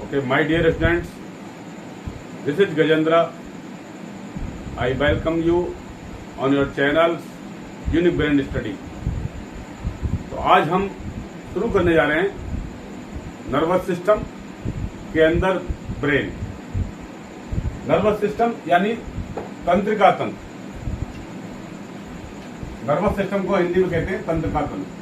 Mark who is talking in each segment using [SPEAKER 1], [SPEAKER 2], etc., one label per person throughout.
[SPEAKER 1] Okay, my dear students, this is Gajendra. I welcome you on your channel Unique Brain Study. तो आज हम शुरू करने जा रहे हैं नर्वस सिस्टम के अंदर ब्रेन। नर्वस सिस्टम यानी तंत्रिका तंत्र। नर्वस सिस्टम को हिंदी में कहते हैं तंत्रिका तंत्र।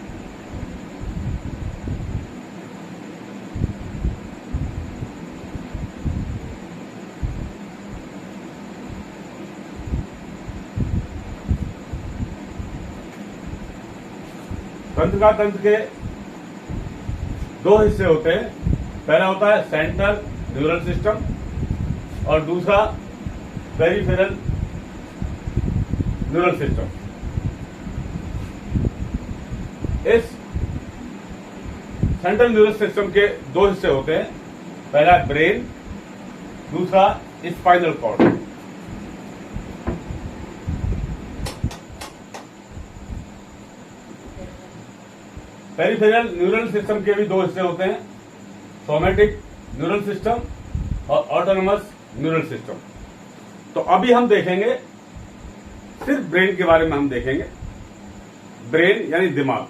[SPEAKER 1] तंत्रिका तंत्र के दो हिस्से होते हैं। पहला होता है सेंट्रल न्यूरल सिस्टम और दूसरा पेरिफेरल न्यूरल सिस्टम। इस सेंट्रल न्यूरल सिस्टम के दो हिस्से होते हैं। पहला ब्रेन, दूसरा spinal cord. Peripheral neural system के भी दो हिस्से होते हैं, सोमैटिक न्यूरल सिस्टम और ऑटोनोमस न्यूरल सिस्टम। तो अभी हम देखेंगे सिर्फ ब्रेन के बारे में। हम देखेंगे ब्रेन यानी दिमाग।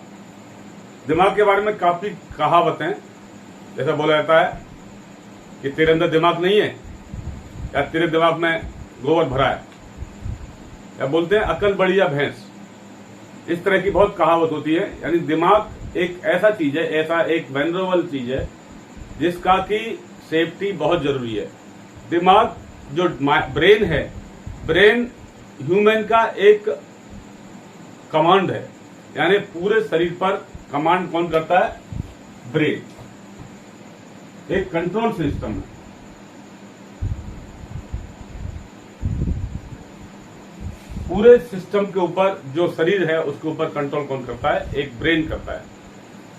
[SPEAKER 1] दिमाग के बारे में काफी कहावतें, जैसा बोला जाता है कि तेरे अंदर दिमाग नहीं है या तेरे दिमाग में गोबर भरा है, या बोलते हैं अकल बड़ी या भैंस। इस तरह की बहुत कहावत होती है। यानी दिमाग एक ऐसा चीज है, ऐसा एक वैल्यूएबल चीज है जिसका की सेफ्टी बहुत जरूरी है। दिमाग जो ब्रेन है, ब्रेन ह्यूमन का एक कमांड है। यानी पूरे शरीर पर कमांड कौन करता है? ब्रेन। एक कंट्रोल सिस्टम है। पूरे सिस्टम के ऊपर जो शरीर है उसके ऊपर कंट्रोल कौन करता है? एक ब्रेन करता है।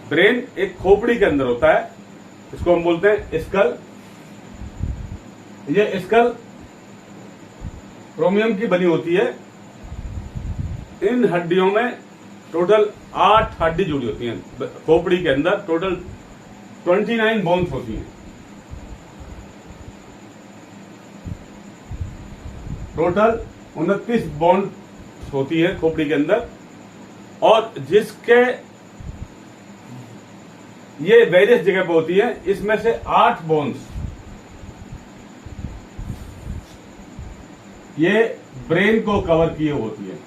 [SPEAKER 1] ब्रेन एक खोपड़ी के अंदर होता है, इसको हम बोलते हैं स्कल। ये स्कल क्रोमियम की बनी होती है। इन हड्डियों में टोटल 8 हड्डी जुड़ी होती हैं। खोपड़ी के अंदर टोटल 29 बोन्स होती हैं। टोटल 29 बोन होती है खोपड़ी के अंदर, और जिसके ये वेरियस जगह पे होती है। इसमें से 8 बोन्स ये ब्रेन को कवर किए होती है।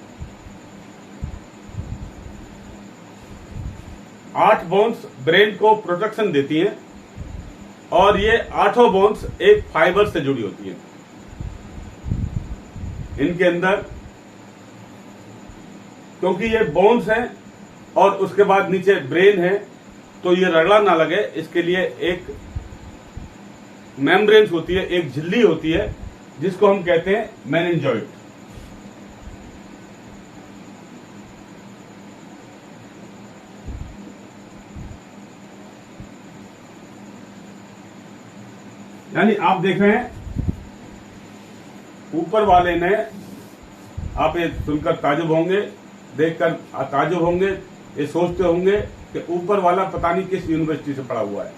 [SPEAKER 1] 8 बोन्स ब्रेन को प्रोटेक्शन देती हैं, और ये 8 बोन्स एक फाइबर से जुड़ी होती है। इनके अंदर क्योंकि ये बोन्स हैं और उसके बाद नीचे ब्रेन है, तो ये रगड़ा ना लगे इसके लिए एक मेम्ब्रेन्स होती है, एक झिल्ली होती है, जिसको हम कहते हैं मेनिंजॉइड। यानी आप देख रहे हैं ऊपर वाले ने, आप ये सुनकर ताजुब होंगे, देखकर ताजुब होंगे, ये सोचते होंगे कि ऊपर वाला पता नहीं किस यूनिवर्सिटी से पढ़ा हुआ है।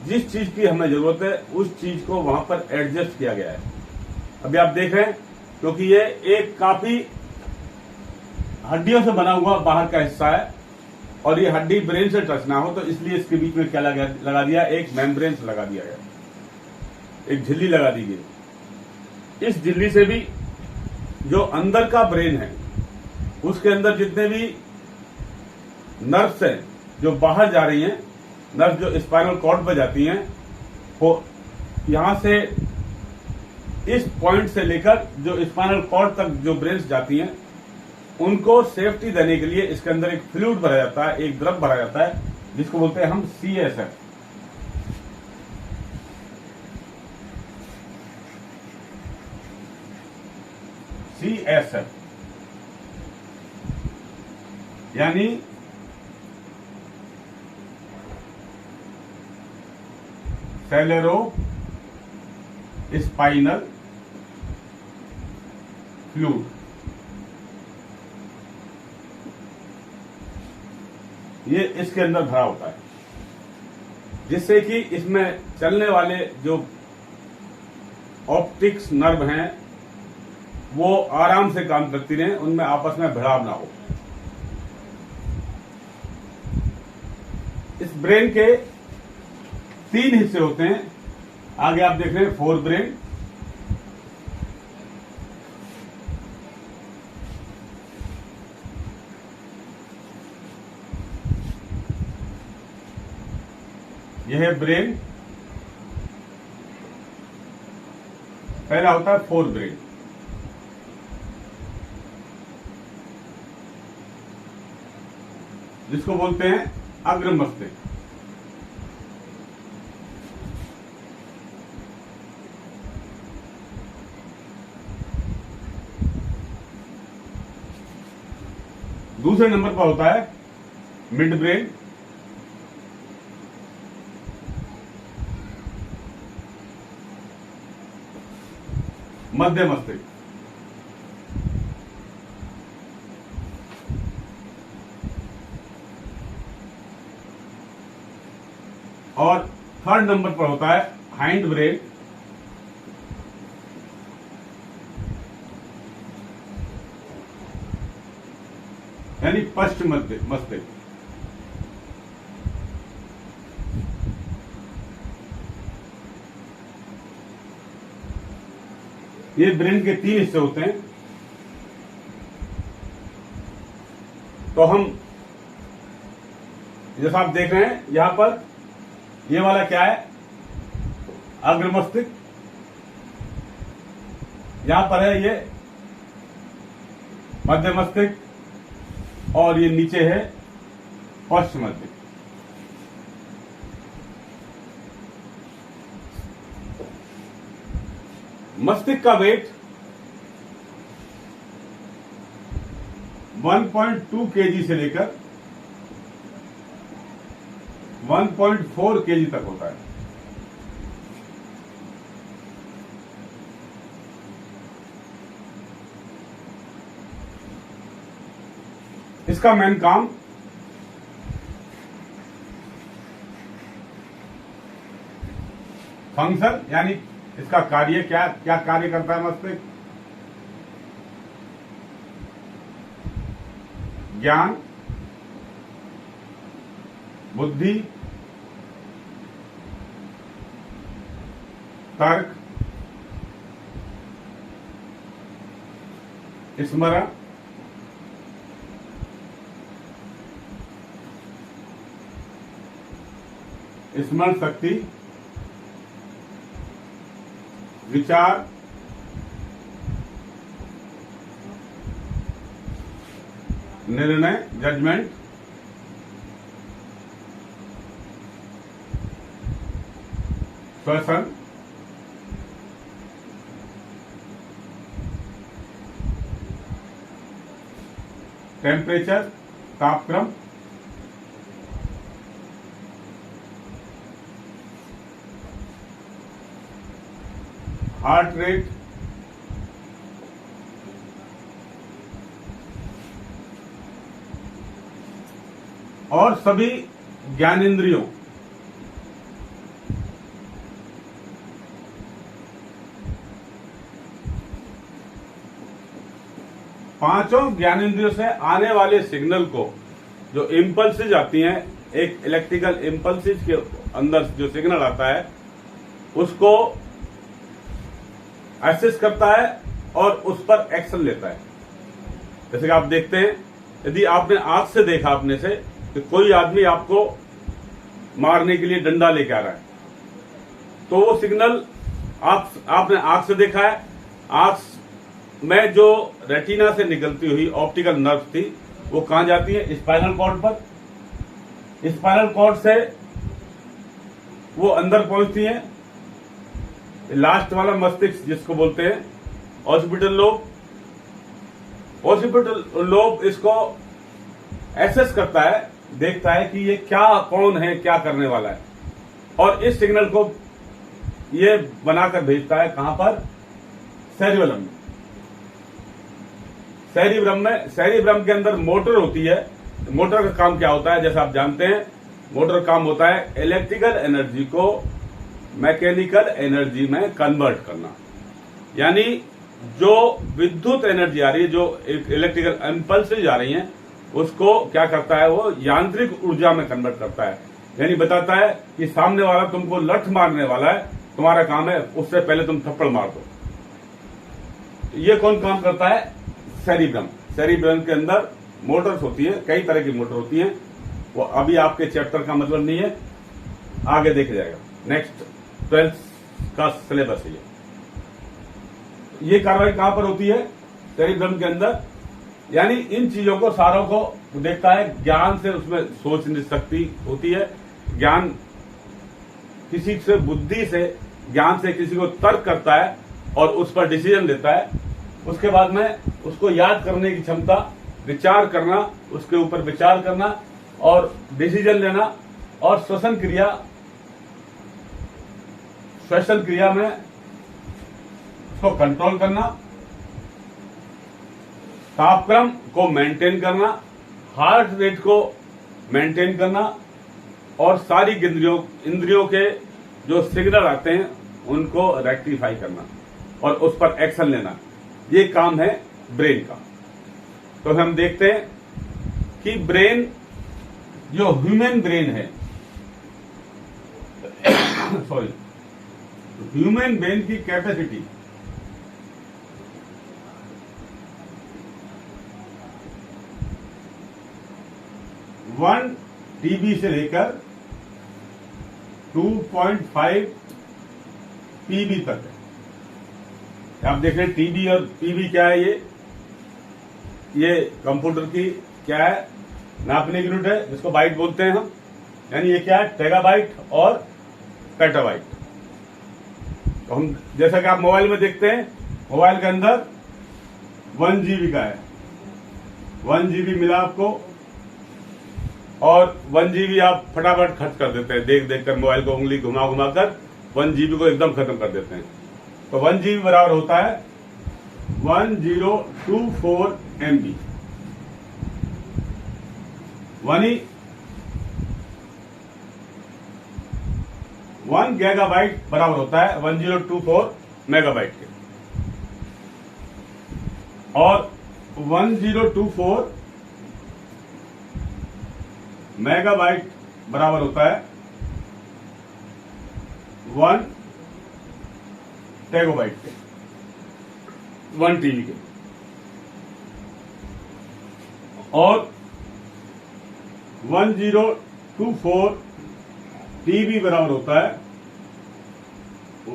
[SPEAKER 1] जिस चीज की हमें जरूरत है उस चीज को वहां पर एडजस्ट किया गया है। अभी आप देख रहे हैं क्योंकि ये एक काफी हड्डियों से बना हुआ बाहर का हिस्सा है, और ये हड्डी ब्रेन से टच ना हो, तो इसलिए इसके बीच में क्या लगा दिया? एक मेम्ब्रेन लगा दिया गया, एक झिल्ली लगा दी गई। इस झिल्ली से भी जो अंदर का ब्रेन है उसके अंदर जितने भी नर्व्स हैं जो बाहर जा रही हैं, नर्व जो स्पाइनल कॉर्ड पर जाती हैं, वो यहां से इस पॉइंट से लेकर जो स्पाइनल कॉर्ड तक जो ब्रेन्स जाती हैं, उनको सेफ्टी देने के लिए इसके अंदर एक फ्लूइड भरा जाता है, एक द्रव भरा जाता है, जिसको बोलते हैं हम CSF। CSF यानी सेलेरो स्पाइनल फ्लूइड। ये इसके अंदर भरा होता है। जिससे कि इसमें चलने वाले जो ऑप्टिक्स नर्व हैं वो आराम से काम करती रहें, उनमें आपस में भिड़ाव ना हो। इस ब्रेन के 3 हिस्से होते हैं। आगे आप देख रहे हैं फोर ब्रेन, यह है ब्रेन। पहला होता है फोर ब्रेन, जिसको बोलते हैं अग्र मस्तिष्क। दूसरे नंबर पर होता है मिड ब्रेन, मध्य मस्तिष्क। और थर्ड नंबर पर होता है हाइंड ब्रेन, यानी पश्च मस्तिष्क। ये ब्रेन के 3 हिस्से होते हैं। तो हम जैसा आप देख रहे हैं यहां पर, ये वाला क्या है, अग्र मस्तिष्क। यहां पर है ये मध्य मस्तिष्क और ये नीचे है पश्च मस्तिष्क। मस्तिष्क का वेट 1.2 केजी से लेकर 1.4 केजी तक होता है। इसका मेन काम फंक्शन, यानी इसका कार्य क्या क्या कार्य करता है मस्तिष्क? ज्ञान, बुद्धि, तर्क, स्मरण, स्मरण शक्ति, विचार, निर्णय, जजमेंट, श्वसन, टेम्परेचर, तापक्रम, हार्ट रेट, और सभी ज्ञानेंद्रियों, पांचों ज्ञानेंद्रियों से आने वाले सिग्नल को, जो इम्पल्सेज आती हैं, एक इलेक्ट्रिकल इम्पल्सेज के अंदर जो सिग्नल आता है उसको एक्सेस करता है और उस पर एक्शन लेता है। जैसे कि आप देखते हैं, यदि आपने आंख से देखा अपने से कि कोई आदमी आपको मारने के लिए डंडा लेके आ रहा है, तो वो सिग्नल आपने आंख से देखा है। आंख में जो रेटिना से निकलती हुई ऑप्टिकल नर्व थी वो कहां जाती है? स्पाइनल कॉर्ड पर। स्पाइनल कॉर्ड से वो अंदर पहुंचती है, लास्ट वाला मस्तिष्क जिसको बोलते हैं ऑसिपिटल लोब। ऑसिपिटल लोब इसको एसेस करता है, देखता है कि ये क्या, कौन है, क्या करने वाला है, और इस सिग्नल को ये बनाकर भेजता है कहां पर? सेरिबेलम में। सेरिब्रम के अंदर मोटर होती है। मोटर का काम क्या होता है? जैसा आप जानते हैं मोटर काम होता है इलेक्ट्रिकल एनर्जी को मैकेनिकल एनर्जी में कन्वर्ट करना। यानी जो विद्युत एनर्जी आ रही है, जो इलेक्ट्रिकल इम्पल्स आ रही हैं, उसको क्या करता है, वो यांत्रिक ऊर्जा में कन्वर्ट करता है। यानी बताता है कि सामने वाला तुमको लठ मारने वाला है, तुम्हारा काम है उससे पहले तुम थप्पड़ मार दो। ये कौन काम करता है? सेरिब्रम। सेरिब्रम के अंदर मोटर्स होती है, कई तरह की मोटर होती हैं। वो अभी आपके चैप्टर का मतलब नहीं है, आगे देखा जाएगा। नेक्स्ट 12th का सिलेबस है ये कार्रवाई कहां पर होती है? सेरिब्रम के अंदर। यानी इन चीजों को सारों को देखता है, ज्ञान से उसमें सोचने शक्ति होती है, ज्ञान किसी से बुद्धि से ज्ञान से किसी को तर्क करता है और उस पर डिसीजन लेता है। उसके बाद में उसको याद करने की क्षमता, विचार करना, उसके ऊपर विचार करना और डिसीजन लेना, और श्वसन क्रिया में उसको कंट्रोल करना, तापक्रम को मेंटेन करना, हार्ट रेट को मेंटेन करना और सारी इंद्रियों के जो सिग्नल आते हैं उनको रेक्टिफाई करना और उस पर एक्शन लेना। ये काम है ब्रेन का। तो हम देखते हैं कि ब्रेन, जो ह्यूमन ब्रेन है सॉरी, ह्यूमन ब्रेन की कैपेसिटी 1 TB से लेकर 2.5 PB तक है। आप देख रहे हैं TB और PB क्या है? ये कंप्यूटर की क्या है? नापने की यूनिट है, जिसको बाइट बोलते हैं हम। यानी ये क्या है? टेगाबाइट और पेटाबाइट। तो हम जैसा कि आप मोबाइल में देखते हैं, मोबाइल के अंदर 1 GB का है, 1 GB मिला आपको और 1 GB आप फटाफट खर्च कर देते हैं। देख देख कर मोबाइल को उंगली घुमा घुमा कर 1 GB को एकदम खत्म कर देते हैं। तो 1 GB बराबर होता है 1024 MB। 1 गीगाबाइट बराबर होता है 1024 मेगाबाइट के, और 1024 मेगाबाइट बराबर होता है 1 टेगाबाइट के, 1 TB के। और 1024 TB बराबर होता है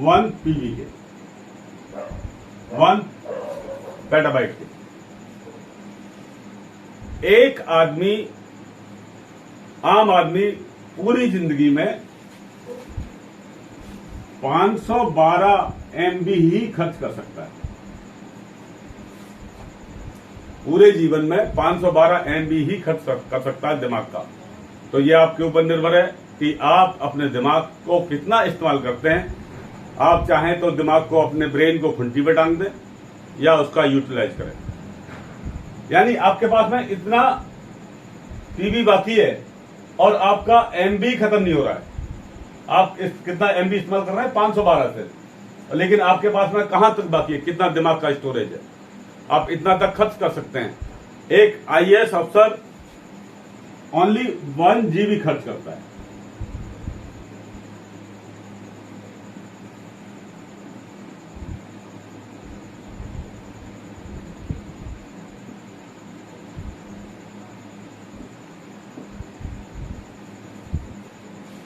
[SPEAKER 1] 1 PB के, 1 पेटाबाइट के। एक आदमी, आम आदमी पूरी जिंदगी में 512 MB ही खर्च कर सकता है। पूरे जीवन में 512 MB ही खर्च कर सकता है दिमाग का। तो ये आपके ऊपर निर्भर है कि आप अपने दिमाग को कितना इस्तेमाल करते हैं। आप चाहें तो दिमाग को, अपने ब्रेन को खुंटी पे टांग दें या उसका यूटिलाइज करें। यानी आपके पास में इतना TB बाकी है और आपका MB खत्म नहीं हो रहा है। आप कितना MB इस्तेमाल कर रहे हैं? 512 से, लेकिन आपके पास में कहां तक बाकी है? कितना दिमाग का स्टोरेज है? आप इतना तक खर्च कर सकते हैं। एक IAS अफसर ओनली 1 GB खर्च करता है।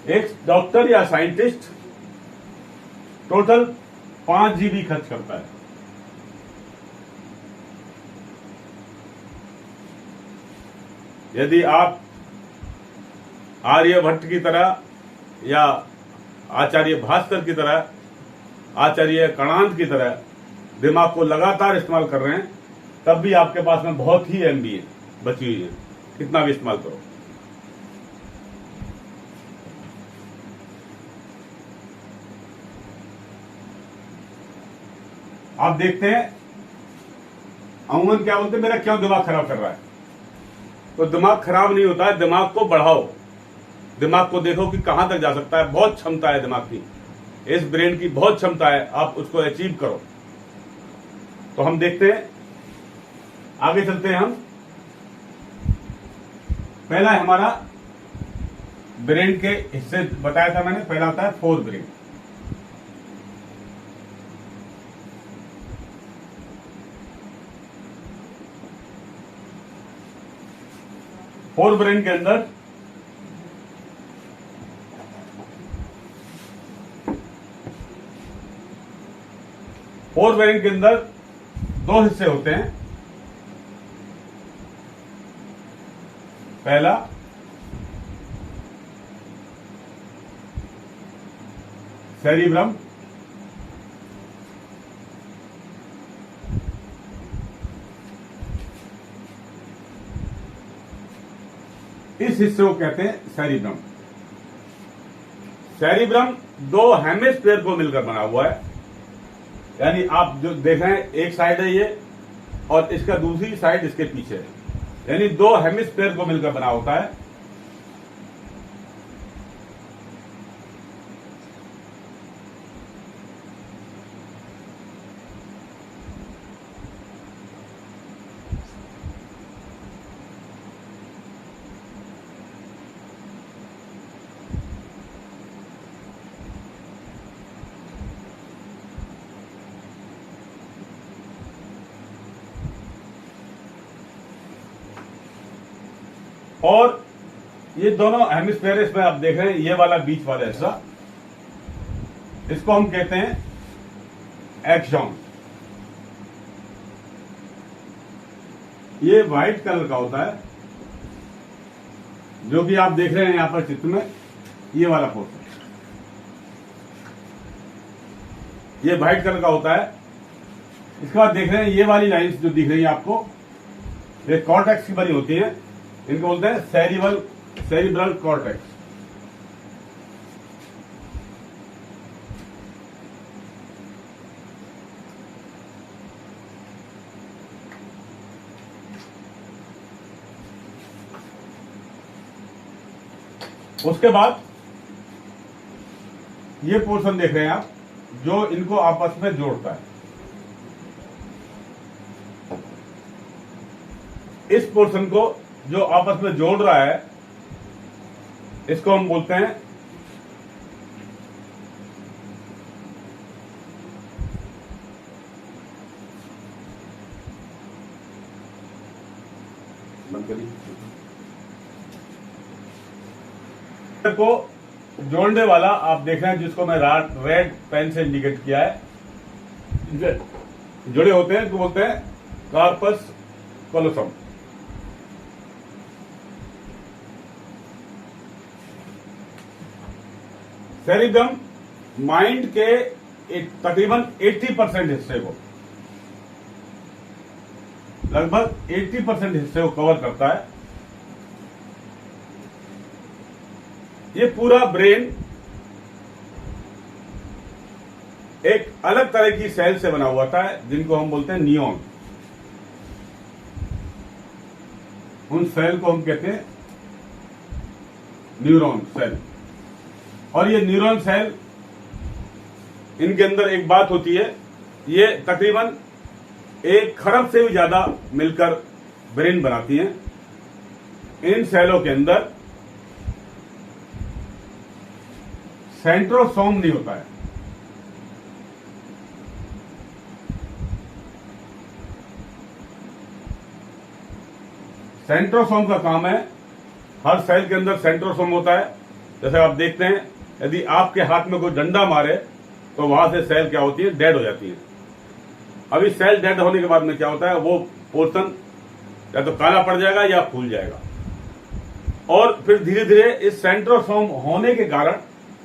[SPEAKER 1] एक डॉक्टर या साइंटिस्ट टोटल 5 GB खर्च करता है। यदि आप आर्यभट्ट की तरह या आचार्य भास्कर की तरह, आचार्य कणांत की तरह दिमाग को लगातार इस्तेमाल कर रहे हैं, तब भी आपके पास में बहुत ही MB बची हुई है। कितना भी इस्तेमाल करो। आप देखते हैं अमूमन क्या बोलते हैं, मेरा क्यों दिमाग खराब कर रहा है? तो दिमाग खराब नहीं होता है, दिमाग को बढ़ाओ। दिमाग को देखो कि कहां तक जा सकता है। बहुत क्षमता है दिमाग की, इस ब्रेन की बहुत क्षमता है, आप उसको अचीव करो। तो हम देखते हैं, आगे चलते हैं हम। पहला है हमारा ब्रेन के हिस्से बताया था मैंने, पहला होता है फोर ब्रेन। फोर ब्रेन के अंदर दो हिस्से होते हैं। पहला सेरिब्रम, इस हिस्से को कहते हैं सेरिब्रम। सेरिब्रम दो हेमिस्फीयर को मिलकर बना हुआ है, यानी आप जो देख रहे हैं एक साइड है ये और इसका दूसरी साइड इसके पीछे है, यानी दो हेमिस्फीयर को मिलकर बना होता है। और ये दोनों हेमिस्फीयर इसमें आप देख रहे हैं, ये वाला बीच वाला हिस्सा, इसको हम कहते हैं एक्सॉन। ये व्हाइट कलर का होता है, जो कि आप देख रहे हैं यहां पर चित्र में, ये वाला पोर्शन ये व्हाइट कलर का होता है। इसके बाद देख रहे हैं ये वाली लाइंस जो दिख रही है आपको, ये कॉर्टेक्स की बनी होती है, इनको बोलते हैं सेरिब्रल कॉर्टेक्स। उसके बाद ये पोर्शन देख रहे हैं आप, जो इनको आपस में जोड़ता है। इस पोर्शन को जो आपस में जोड़ रहा है, इसको हम बोलते हैं को जोड़ने वाला आप देख रहे हैं, जिसको मैं रेड पेन से इंडिकेट किया है, जुड़े होते हैं तो बोलते हैं कार्पस कोलोसम। सेरिब्रम माइंड के तकरीबन 80% हिस्से को, लगभग 80% हिस्से को कवर करता है। ये पूरा ब्रेन एक अलग तरह की सेल से बना हुआ था, जिनको हम बोलते हैं न्यूरॉन। उन सेल को हम कहते हैं न्यूरॉन सेल। और ये न्यूरॉन सेल, इनके अंदर एक बात होती है, ये तकरीबन 1 खरब से भी ज्यादा मिलकर ब्रेन बनाती हैं। इन सेलों के अंदर सेंट्रोसोम नहीं होता है। सेंट्रोसोम का काम है, हर सेल के अंदर सेंट्रोसोम होता है। जैसे आप देखते हैं, यदि आपके हाथ में कोई डंडा मारे तो वहां से सेल क्या होती है, डेड हो जाती है। अभी सेल डेड होने के बाद में क्या होता है, वो पोर्शन या तो काला पड़ जाएगा या फूल जाएगा, और फिर धीरे धीरे इस सेंट्रोसोम होने के कारण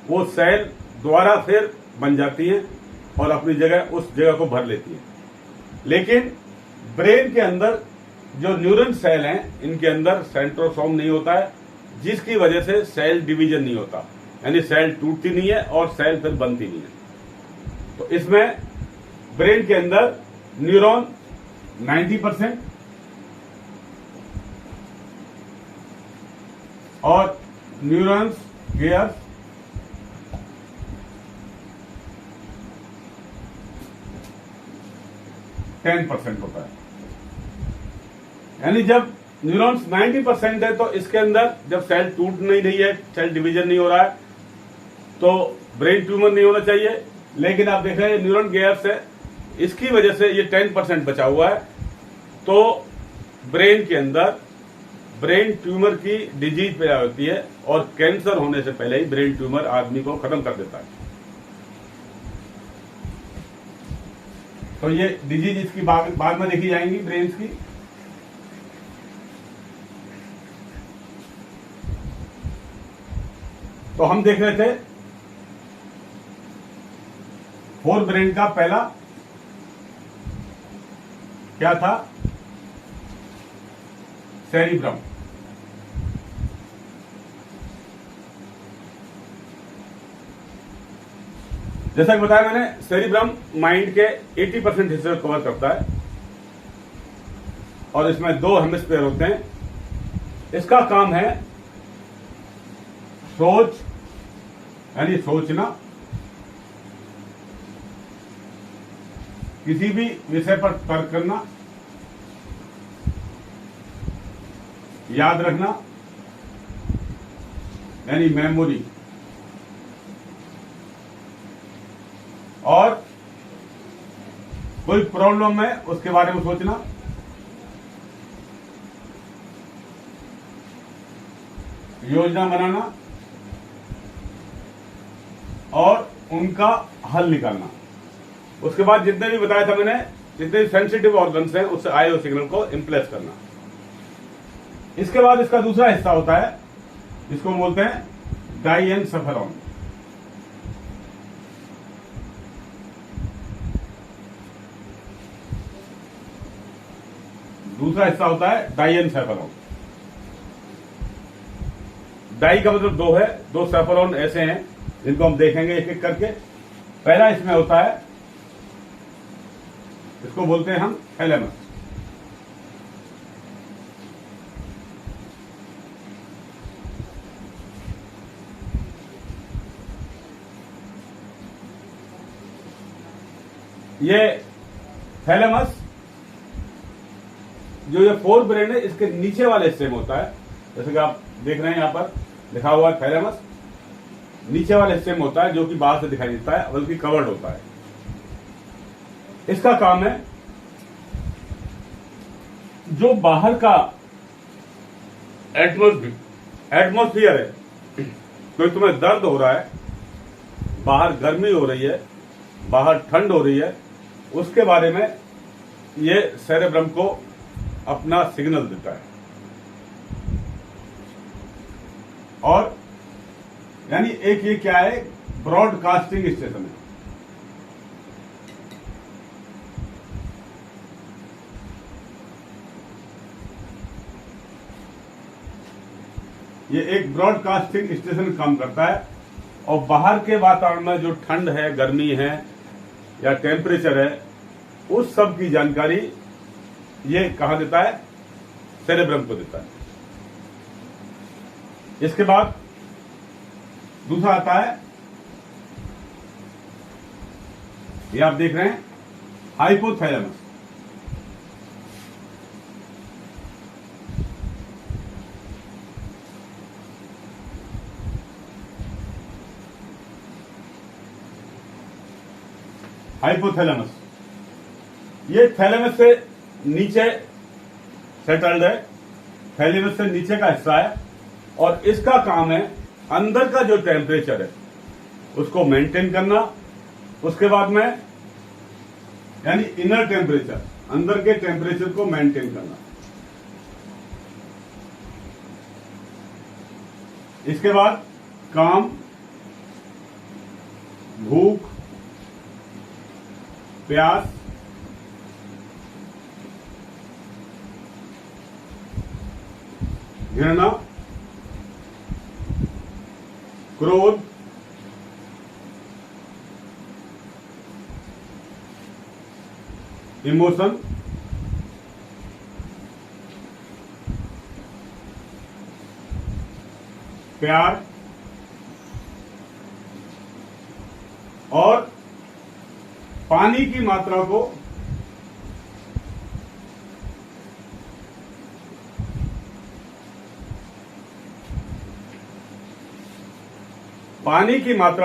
[SPEAKER 1] वो सेल दोबारा फिर बन जाती है और अपनी जगह उस जगह को भर लेती है। लेकिन ब्रेन के अंदर जो न्यूरॉन सेल हैं, इनके अंदर सेंट्रोसोम नहीं होता है, जिसकी वजह से सेल डिवीजन नहीं होता, यानी सेल टूटती नहीं है और सेल फिर बनती नहीं है। तो इसमें ब्रेन के अंदर न्यूरॉन 90% और न्यूरॉन्स गेयर्स %10 होता है। यानी जब न्यूरॉन्स 90% है तो इसके अंदर जब सेल टूट नहीं रही है, सेल डिवीजन नहीं हो रहा है, तो ब्रेन ट्यूमर नहीं होना चाहिए। लेकिन आप देख रहे हैं न्यूरॉन गेयर्स है, इसकी वजह से ये 10% बचा हुआ है, तो ब्रेन के अंदर ब्रेन ट्यूमर की डिजीज पैदा होती है और कैंसर होने से पहले ही ब्रेन ट्यूमर आदमी को खत्म कर देता है। तो ये डिजीज इसकी बाद में देखी जाएंगी ब्रेन की। तो हम देख रहे थे फोर ब्रेन का पहला क्या था, सेरिब्रम। जैसा कि बताया मैंने, सेरिब्रम माइंड के 80% हिस्से को कवर करता है और इसमें 2 हेमिस्फीयर होते हैं। इसका काम है सोच यानी सोचना, किसी भी विषय पर तर्क करना, याद रखना यानी मेमोरी, और कोई प्रॉब्लम है उसके बारे में सोचना, योजना बनाना और उनका हल निकालना। उसके बाद जितने भी बताया था मैंने, जितने भी सेंसिटिव ऑर्गन्स हैं उससे आए हुए सिग्नल को इम्प्लेस करना। इसके बाद इसका दूसरा हिस्सा होता है जिसको बोलते हैं डाइएनसेफेलॉन। दूसरा हिस्सा होता है डाइएनसेफेलॉन। डाई का मतलब 2 है, 2 सेफेलॉन ऐसे हैं जिनको हम देखेंगे एक एक करके। पहला इसमें होता है, इसको बोलते हैं हम थैलेमस। ये थैलेमस जो ये फोर ब्रेन है इसके नीचे वाले हिस्से में होता है। जैसे कि आप देख रहे हैं यहां पर लिखा हुआ है थैलेमस, नीचे वाले हिस्से में होता है जो कि बाहर से दिखाई देता है बल्कि कवर्ड होता है। इसका काम है जो बाहर का एटमॉस्फियर है, कोई तुम्हें दर्द हो रहा है, बाहर गर्मी हो रही है, बाहर ठंड हो रही है, उसके बारे में ये सेरेब्रम को अपना सिग्नल देता है। और यानी एक ये क्या है, ब्रॉडकास्टिंग स्टेशन है। ये एक ब्रॉडकास्टिंग स्टेशन काम करता है और बाहर के वातावरण में जो ठंड है, गर्मी है या टेम्परेचर है, उस सब की जानकारी ये कहां देता है, सेरेब्रम को देता है। इसके बाद दूसरा आता है, ये आप देख रहे हैं हाइपोथैलेमस। हाइपोथैलेमस ये थैलेमस से नीचे सेटल्ड है, थैलेमस से नीचे का हिस्सा है और इसका काम है अंदर का जो टेम्परेचर है उसको मेंटेन करना। उसके बाद में यानी इनर टेम्परेचर, अंदर के टेम्परेचर को मेंटेन करना। इसके बाद काम, भूख, प्यास, घृणा, क्रोध, इमोशन, प्यार और पानी की मात्रा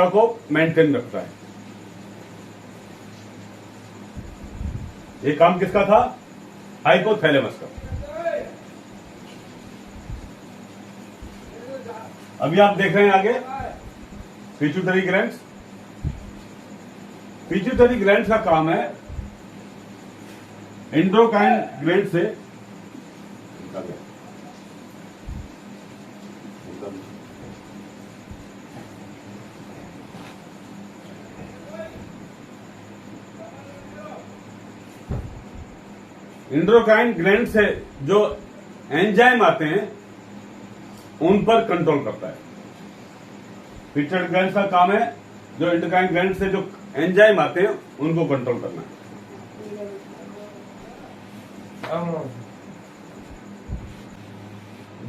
[SPEAKER 1] को मेंटेन रखता है। ये काम किसका था? हाइपोथैलेमस का। अभी आप देख रहे हैं आगे पिट्यूटरी ग्लैंड्स। पिट्यूटरी ग्लैंड का काम है एंडोक्राइन ग्लैंड से एंडोक्राइन ग्लैंड से जो एंजाइम आते हैं उन पर कंट्रोल करता है। पिट्यूटरी ग्लैंड का काम है जो एंडोक्राइन ग्लैंड से जो एंजाइम आते हैं उनको कंट्रोल करना है।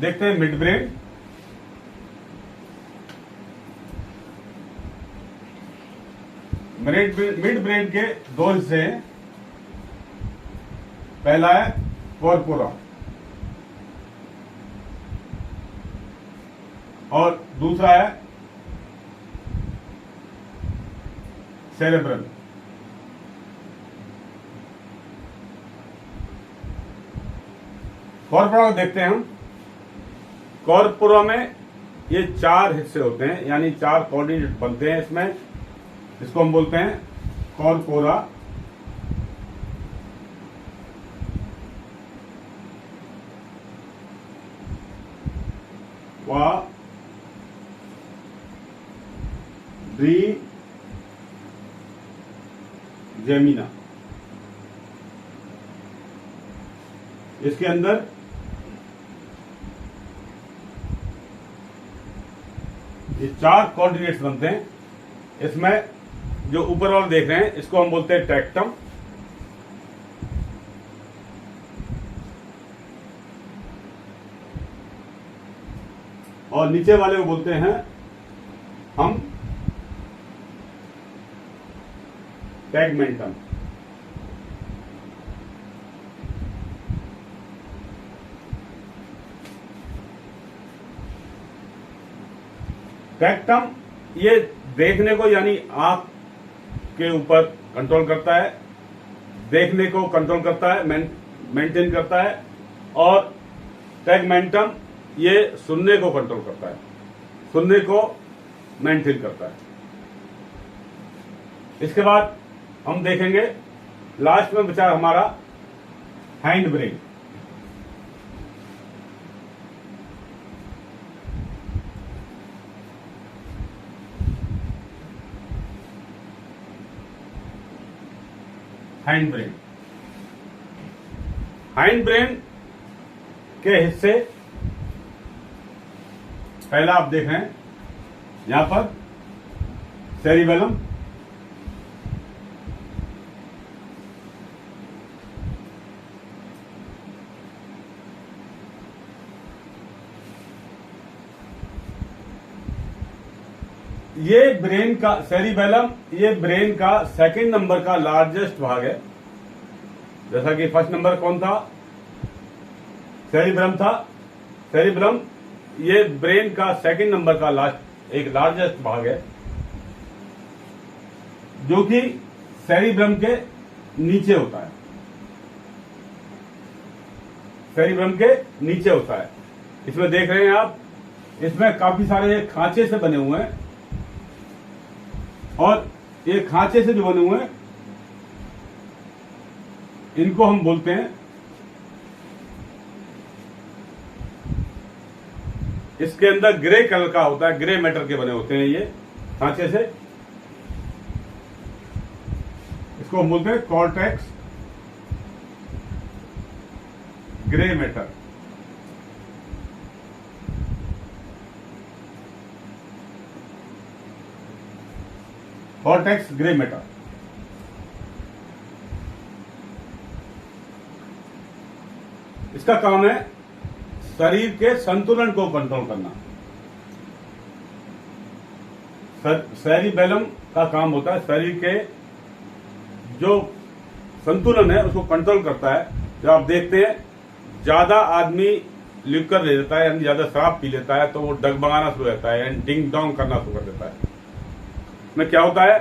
[SPEAKER 1] देखते हैं मिड ब्रेन। मिड ब्रेन के दो हिस्से हैं। पहला है कॉर्पोरा और दूसरा है सेरेब्रम। कॉर्पोरा को देखते हैं हम। कॉर्पोरा में ये 4 हिस्से होते हैं, यानी 4 कोऑर्डिनेट बनते हैं इसमें। इसको हम बोलते हैं कॉर्पोरा, जेमिना। इसके अंदर ये 4 कोऑर्डिनेट्स बनते हैं। इसमें जो ऊपर वाला देख रहे हैं इसको हम बोलते हैं ट्रैक्टम, और नीचे वाले को बोलते हैं हम टैगमेंटम। टैक्टम ये देखने को यानी आंख के ऊपर कंट्रोल करता है, देखने को कंट्रोल करता है, मेंटेन करता है। और टैगमेंटम ये सुनने को कंट्रोल करता है, सुनने को मेंटेन करता है। इसके बाद हम देखेंगे लास्ट में बचा हमारा hind brain. Hind brain, hind brain के हिस्से पहला आप देख रहे हैं यहां पर सेरिबेलम, ये ब्रेन का सेरिबेलम, ये ब्रेन का 2nd नंबर का लार्जेस्ट भाग है। जैसा कि 1st नंबर कौन था? सेरिब्रम था। सेरिब्रम ये ब्रेन का 2nd नंबर का एक लार्जेस्ट भाग है, जो कि सेरिब्रम के नीचे होता है। सेरिब्रम के नीचे होता है। इसमें देख रहे हैं आप, इसमें काफी सारे खांचे से बने हुए हैं, और ये खांचे से जो बने हुए हैं इनको हम बोलते हैं, इसके अंदर ग्रे कलर का होता है, ग्रे मैटर के बने होते हैं ये खांचे से। इसको हम बोलते हैं cortex grey matter. Cortex grey matter. इसका काम है शरीर के संतुलन को कंट्रोल करना। सेरिबेलम का काम होता है, शरीर के जो संतुलन है उसको कंट्रोल करता है। जब आप देखते हैं ज्यादा आदमी लिक्वर ले लेता है यानी ज्यादा शराब पी लेता है तो वो डगमगाना शुरू रहता है यानी डिंग डोंग करना शुरू कर देता है। में क्या होता है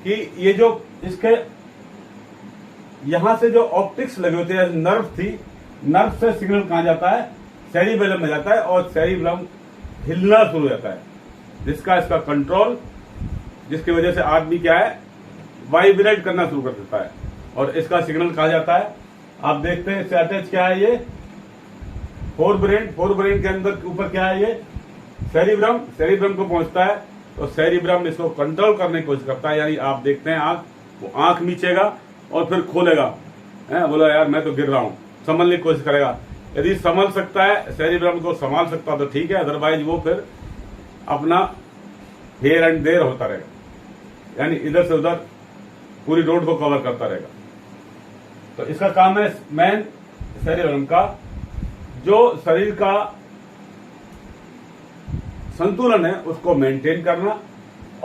[SPEAKER 1] कि ये जो इसके यहां से जो ऑप्टिक्स लगे होते हैं, नर्व थी, नर्व से सिग्नल कहां जाता है, सेरिबेलम में जाता है और सेरिबेलम हिलना शुरू हो जाता है, जिसका इसका कंट्रोल, जिसकी वजह से आदमी क्या है, वाइब्रेट करना शुरू कर देता है और इसका सिग्नल कहा जाता है। आप देखते हैं इससे अटैच क्या है, ये फोर ब्रेन के अंदर ऊपर क्या है, ये सेरिब्रम को पहुंचता है तो सेरिब्रम इसको कंट्रोल करने की कोशिश करता है। यानी आप देखते हैं वो आंख मीचेगा और फिर खोलेगा, बोला यार मैं तो गिर रहा हूं, संभलने की कोशिश करेगा। यदि संभल सकता है, सेरिब्रम को संभाल सकता तो ठीक है, अदरवाइज वो फिर अपना हेयर एंड देयर होता रहेगा, यानी इधर से उधर पूरी रोड को कवर करता रहेगा। तो इसका काम है मेन सेरिब्रम का, जो शरीर का संतुलन है उसको मेंटेन करना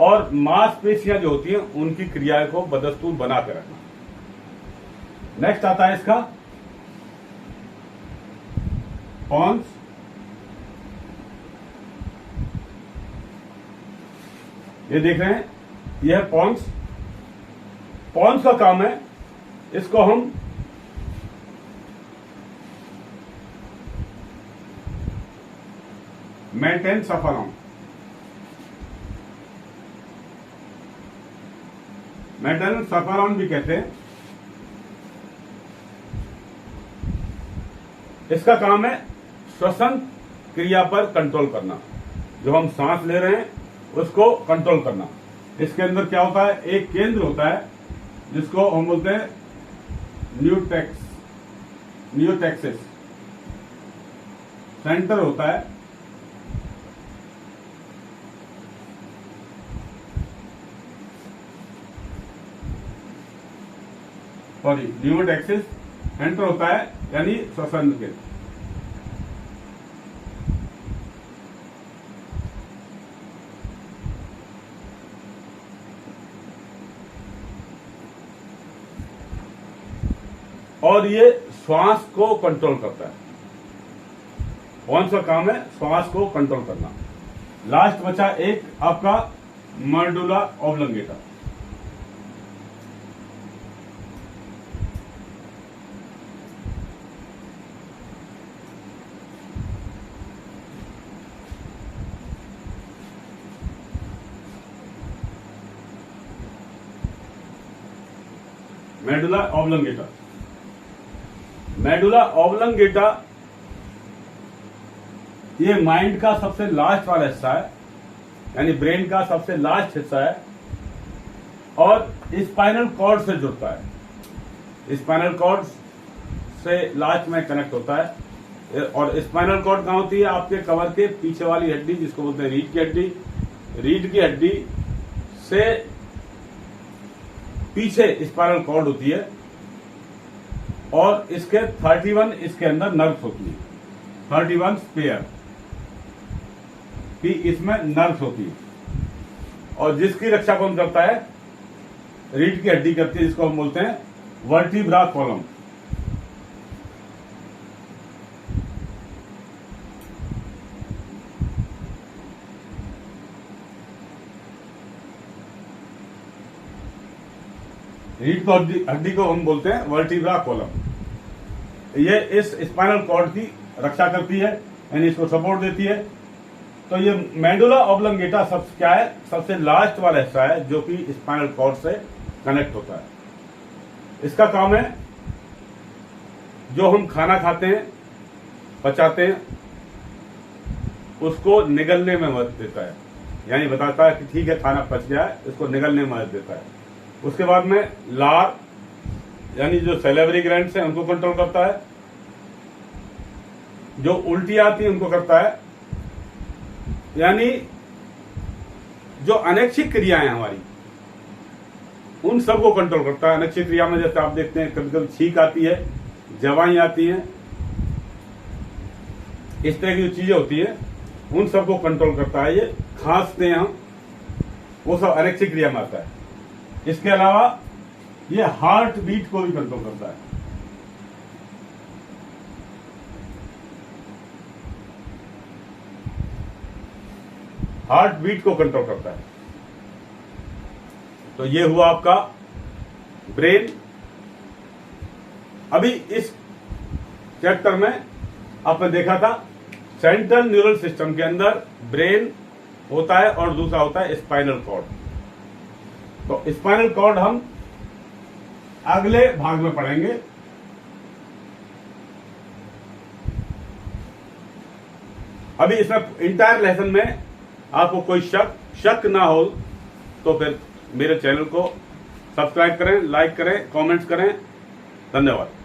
[SPEAKER 1] और मांसपेशियां जो होती हैं उनकी क्रिया को बदस्तूर बना के रखना। नेक्स्ट आता है इसका पॉन्स। ये देख रहे हैं, यह है पॉन्स। पॉन्स का काम है, इसको हम मेंटेन सफाराउंड, मेंटेनेंस सफाराउंड भी कहते हैं। इसका काम है श्वसन क्रिया पर कंट्रोल करना, जो हम सांस ले रहे हैं उसको कंट्रोल करना। इसके अंदर क्या होता है, एक केंद्र होता है जिसको हम बोलते हैं न्यूटेक्सिस सेंटर होता है, सॉरी न्यूटेक्सिस सेंटर होता है यानी श्वसन के। और ये श्वास को कंट्रोल करता है। कौन सा काम है, श्वास को कंट्रोल करना। लास्ट बचा एक आपका medulla oblongata. Medulla oblongata, medulla oblongata ये माइंड का सबसे लास्ट वाला हिस्सा है, यानी ब्रेन का सबसे लास्ट हिस्सा है और स्पाइनल कॉर्ड से जुड़ता है। स्पाइनल कॉर्ड से लास्ट में कनेक्ट होता है। और स्पाइनल कॉर्ड कहां होती है, आपके कमर के पीछे वाली हड्डी जिसको बोलते हैं रीढ़ की हड्डी। रीढ़ की हड्डी से पीछे स्पाइनल कॉर्ड होती है और इसके 31 इसके अंदर नर्व्स होती है, 31 पेयर की इसमें नर्व्स होती है। और जिसकी रक्षा कौन करता है, रीढ़ की हड्डी करती है, जिसको हम बोलते हैं वर्टिब्रा कॉलम। रीढ़ की हड्डी को हम बोलते हैं वर्टिब्रा कॉलम। ये इस स्पाइनल कॉर्ड की रक्षा करती है, यानी इसको सपोर्ट देती है। तो ये मेडुला ऑब्लंगेटा सब क्या है, सबसे लास्ट वाला हिस्सा है जो कि स्पाइनल कॉर्ड से कनेक्ट होता है। इसका काम है जो हम खाना खाते हैं, पचाते हैं, उसको निगलने में मदद देता है, यानी बताता है कि ठीक है खाना पच गया है, इसको निगलने में मदद देता है। उसके बाद में लार यानी जो सैलिवरी ग्लैंड्स हैं उनको कंट्रोल करता है, जो उल्टी आती है उनको करता है, यानी जो अनैच्छिक क्रियाएं हमारी उन सबको कंट्रोल करता है। अनैच्छिक क्रिया में जैसे आप देखते हैं कभी कभी छींक आती है, जवाएं आती हैं, इस तरह की जो चीजें होती है उन सबको कंट्रोल करता है। ये खांसते हैं हम वो सब अरेक्सिक क्रिया में आता है। इसके अलावा ये हार्ट बीट को भी कंट्रोल करता है। हार्ट बीट को कंट्रोल करता है। तो ये हुआ आपका ब्रेन। अभी इस चैप्टर में आपने देखा था सेंट्रल न्यूरल सिस्टम के अंदर ब्रेन होता है और दूसरा होता है स्पाइनल कॉर्ड। तो स्पाइनल कॉर्ड हम अगले भाग में पढ़ेंगे। अभी इसमें इंटायर लेसन में आपको कोई शक ना हो तो फिर मेरे चैनल को सब्सक्राइब करें, लाइक करें, कमेंट्स करें। धन्यवाद।